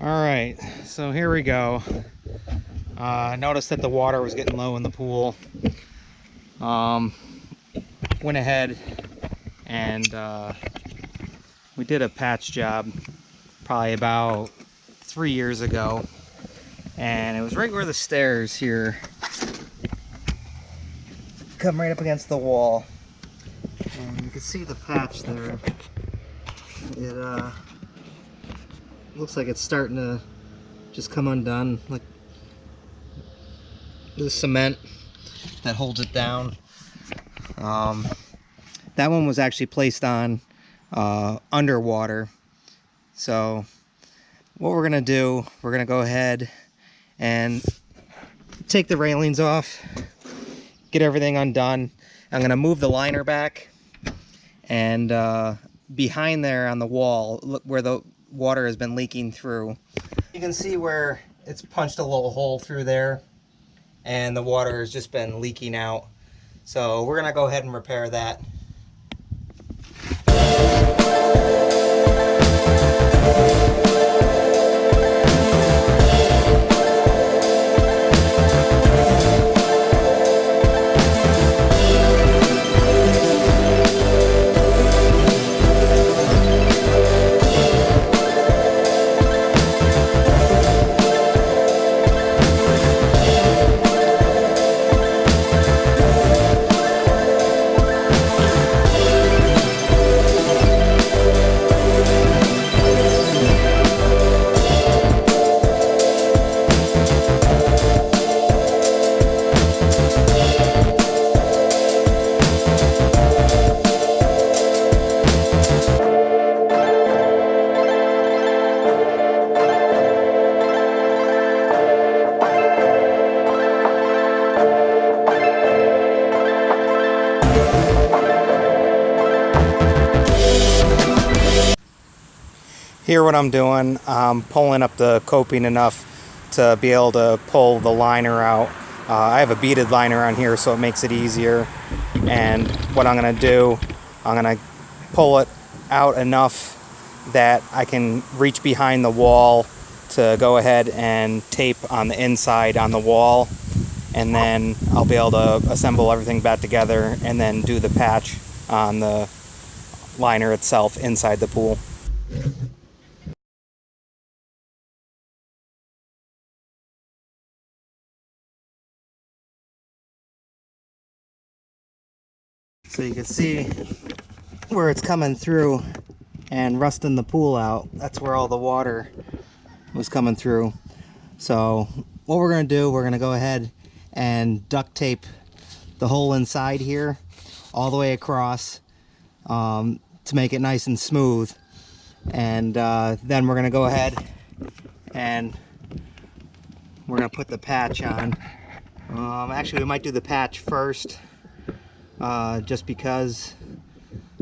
All right, so here we go. I noticed that the water was getting low in the pool. Went ahead and we did a patch job probably about 3 years ago, and it was right where the stairs here come right up against the wall, and you can see the patch there. It looks like it's starting to just come undone, like the cement that holds it down. That one was actually placed on underwater. So what we're gonna do, we're gonna go ahead and take the railings off, get everything undone. I'm gonna move the liner back, and behind there on the wall, look where the water has been leaking through. You can see where it's punched a little hole through there, and the water has just been leaking out. So we're gonna go ahead and repair that. Here what I'm doing, I'm pulling up the coping enough to be able to pull the liner out. I have a beaded liner on here, so it makes it easier. And what I'm going to do, I'm going to pull it out enough that I can reach behind the wall to go ahead and tape on the inside on the wall. And then I'll be able to assemble everything back together and then do the patch on the liner itself inside the pool. So you can see where it's coming through and rusting the pool out. That's where all the water was coming through. So what we're going to do, we're going to go ahead and duct tape the hole inside here all the way across to make it nice and smooth. And then we're going to go ahead and we're going to put the patch on. Actually, we might do the patch first. Just because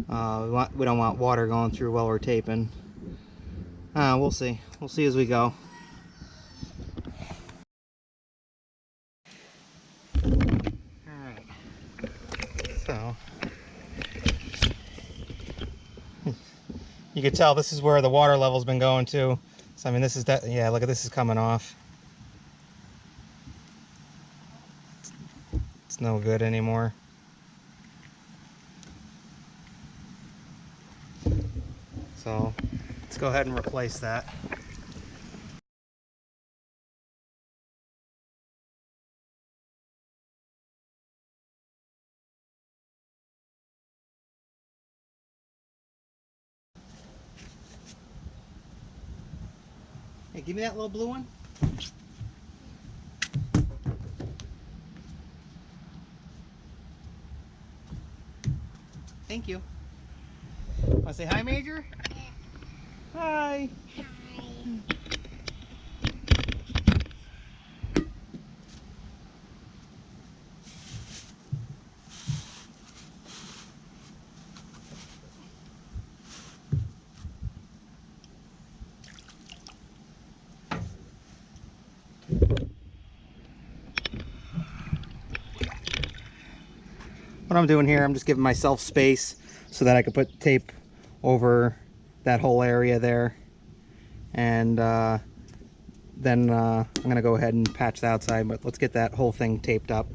we don't want water going through while we're taping. We'll see. We'll see as we go. Alright. So, you can tell this is where the water level's been going to. So, I mean, this is that. Yeah, look at this is coming off. It's no good anymore. So let's go ahead and replace that. Hey, give me that little blue one. Thank you. Want to say hi, Major? Hi. Hi. What I'm doing here, I'm just giving myself space so that I could put tape over that whole area there. And then I'm gonna go ahead and patch the outside, but let's get that whole thing taped up.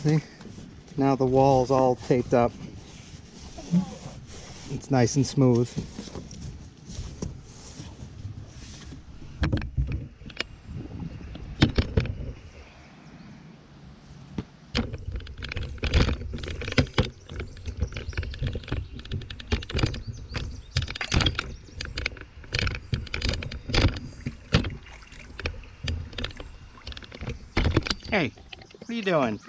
See? Now the wall's all taped up. It's nice and smooth. Hey, what are you doing?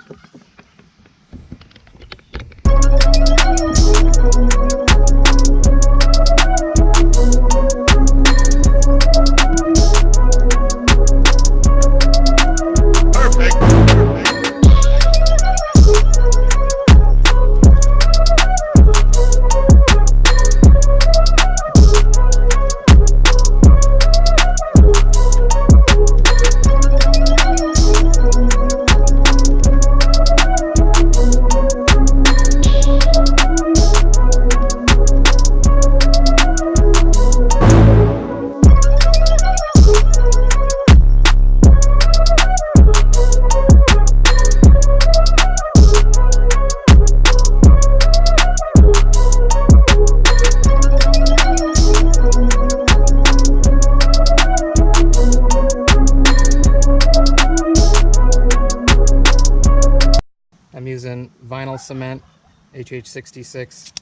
I'm using vinyl cement, HH66.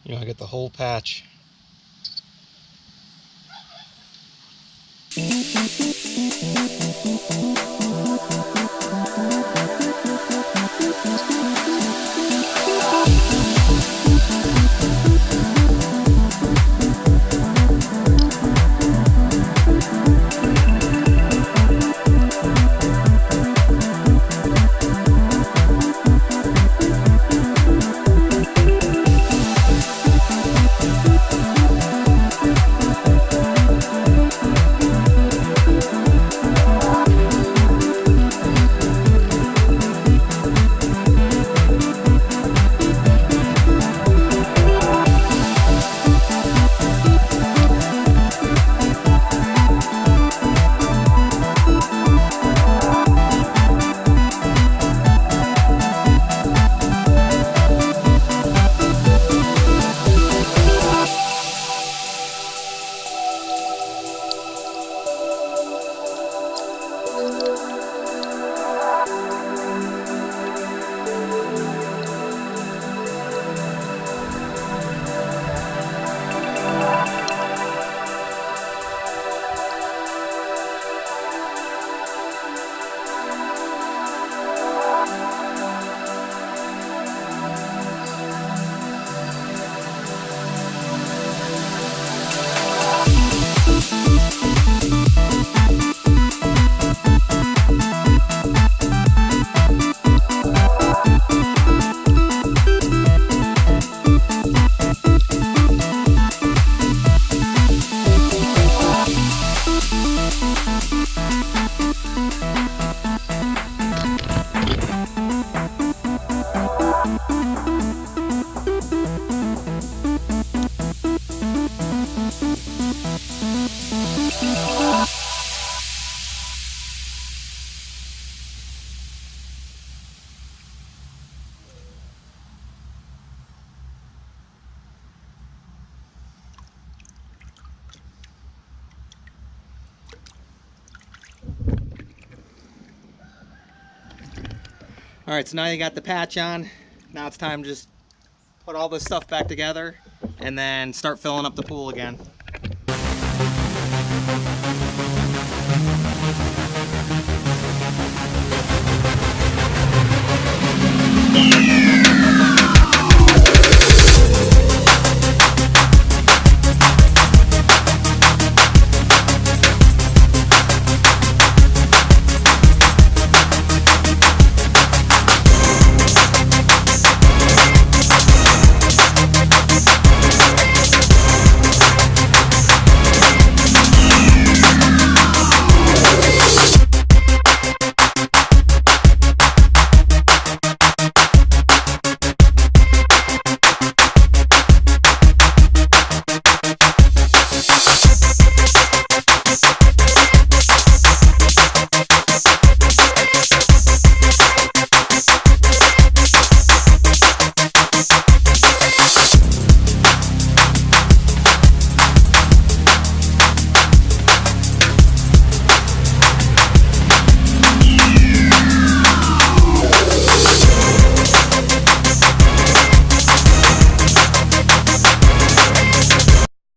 You know, I get the whole patch. All right, so now you got the patch on. Now it's time to just put all this stuff back together and then start filling up the pool again.